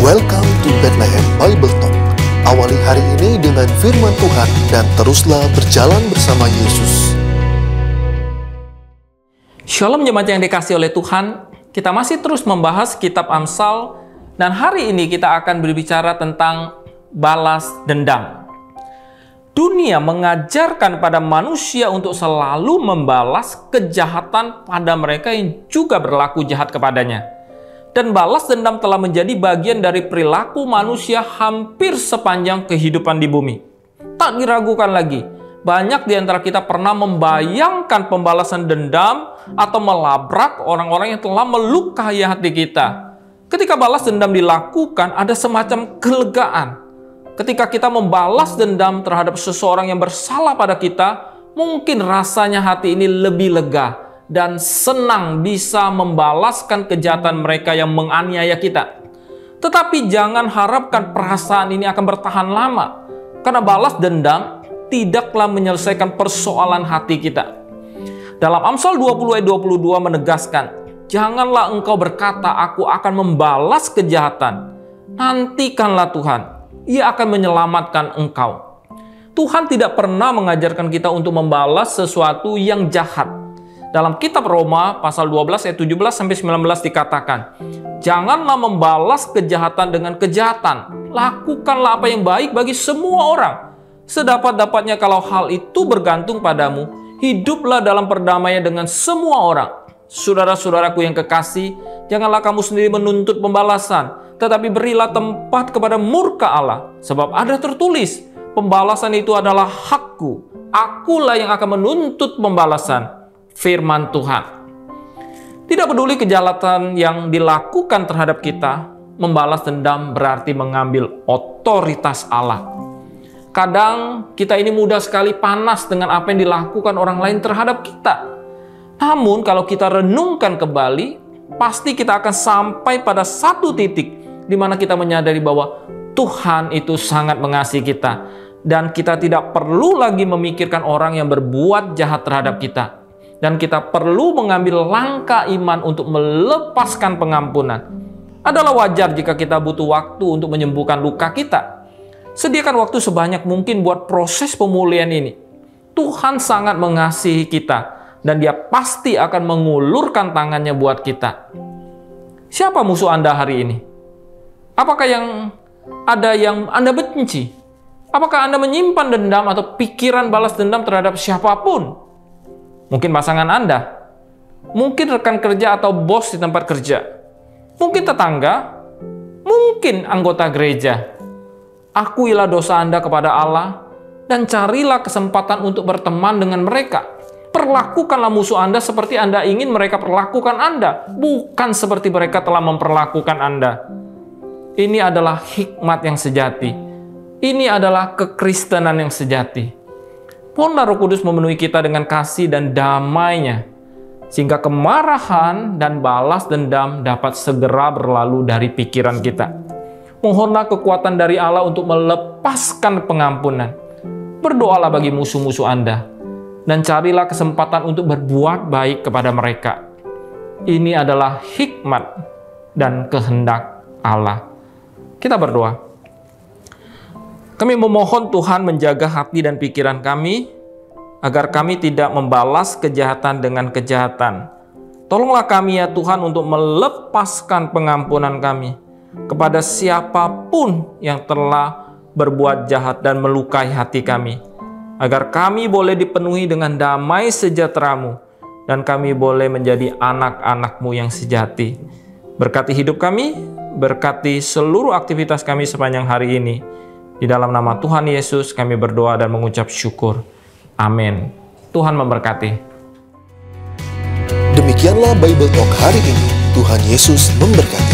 Welcome to Bethlehem Bible Talk. Awali hari ini dengan firman Tuhan dan teruslah berjalan bersama Yesus. Shalom jemaat yang dikasihi oleh Tuhan. Kita masih terus membahas kitab Amsal dan hari ini kita akan berbicara tentang balas dendam. Dunia mengajarkan pada manusia untuk selalu membalas kejahatan pada mereka yang juga berlaku jahat kepadanya. Dan balas dendam telah menjadi bagian dari perilaku manusia hampir sepanjang kehidupan di bumi. Tak diragukan lagi, banyak di antara kita pernah membayangkan pembalasan dendam atau melabrak orang-orang yang telah melukai hati kita. Ketika balas dendam dilakukan, ada semacam kelegaan. Ketika kita membalas dendam terhadap seseorang yang bersalah pada kita, mungkin rasanya hati ini lebih lega dan senang bisa membalaskan kejahatan mereka yang menganiaya kita. Tetapi jangan harapkan perasaan ini akan bertahan lama, karena balas dendam tidaklah menyelesaikan persoalan hati kita. Dalam Amsal 20 ayat 22 menegaskan, janganlah engkau berkata, aku akan membalas kejahatan. Nantikanlah Tuhan, Ia akan menyelamatkan engkau. Tuhan tidak pernah mengajarkan kita untuk membalas sesuatu yang jahat. Dalam kitab Roma pasal 12 ayat 17-19 dikatakan, janganlah membalas kejahatan dengan kejahatan. Lakukanlah apa yang baik bagi semua orang. Sedapat-dapatnya kalau hal itu bergantung padamu, hiduplah dalam perdamaian dengan semua orang. Saudara-saudaraku yang kekasih, janganlah kamu sendiri menuntut pembalasan, tetapi berilah tempat kepada murka Allah. Sebab ada tertulis, pembalasan itu adalah hakku. Akulah yang akan menuntut pembalasan. Firman Tuhan. Tidak peduli kejahatan yang dilakukan terhadap kita, membalas dendam berarti mengambil otoritas Allah. Kadang kita ini mudah sekali panas dengan apa yang dilakukan orang lain terhadap kita. Namun kalau kita renungkan kembali, pasti kita akan sampai pada satu titik di mana kita menyadari bahwa Tuhan itu sangat mengasihi kita dan kita tidak perlu lagi memikirkan orang yang berbuat jahat terhadap kita. Dan kita perlu mengambil langkah iman untuk melepaskan pengampunan. Adalah wajar jika kita butuh waktu untuk menyembuhkan luka kita. Sediakan waktu sebanyak mungkin buat proses pemulihan ini. Tuhan sangat mengasihi kita dan Dia pasti akan mengulurkan tangannya buat kita. Siapa musuh Anda hari ini? Apakah ada yang Anda benci? Apakah Anda menyimpan dendam atau pikiran balas dendam terhadap siapapun? Mungkin pasangan Anda, mungkin rekan kerja atau bos di tempat kerja, mungkin tetangga, mungkin anggota gereja. Akuilah dosa Anda kepada Allah dan carilah kesempatan untuk berteman dengan mereka. Perlakukanlah musuh Anda seperti Anda ingin mereka perlakukan Anda, bukan seperti mereka telah memperlakukan Anda. Ini adalah hikmat yang sejati. Ini adalah kekristenan yang sejati. Mohonlah Roh Kudus memenuhi kita dengan kasih dan damai-Nya, sehingga kemarahan dan balas dendam dapat segera berlalu dari pikiran kita. Mohonlah kekuatan dari Allah untuk melepaskan pengampunan. Berdoalah bagi musuh-musuh Anda, dan carilah kesempatan untuk berbuat baik kepada mereka. Ini adalah hikmat dan kehendak Allah. Kita berdoa. Kami memohon Tuhan menjaga hati dan pikiran kami, agar kami tidak membalas kejahatan dengan kejahatan. Tolonglah kami ya Tuhan untuk melepaskan pengampunan kami kepada siapapun yang telah berbuat jahat dan melukai hati kami, agar kami boleh dipenuhi dengan damai sejahtera-Mu, dan kami boleh menjadi anak-anak-Mu yang sejati. Berkati hidup kami, berkati seluruh aktivitas kami sepanjang hari ini. Di dalam nama Tuhan Yesus kami berdoa dan mengucap syukur. Amin. Tuhan memberkati. Demikianlah Bible Talk hari ini. Tuhan Yesus memberkati.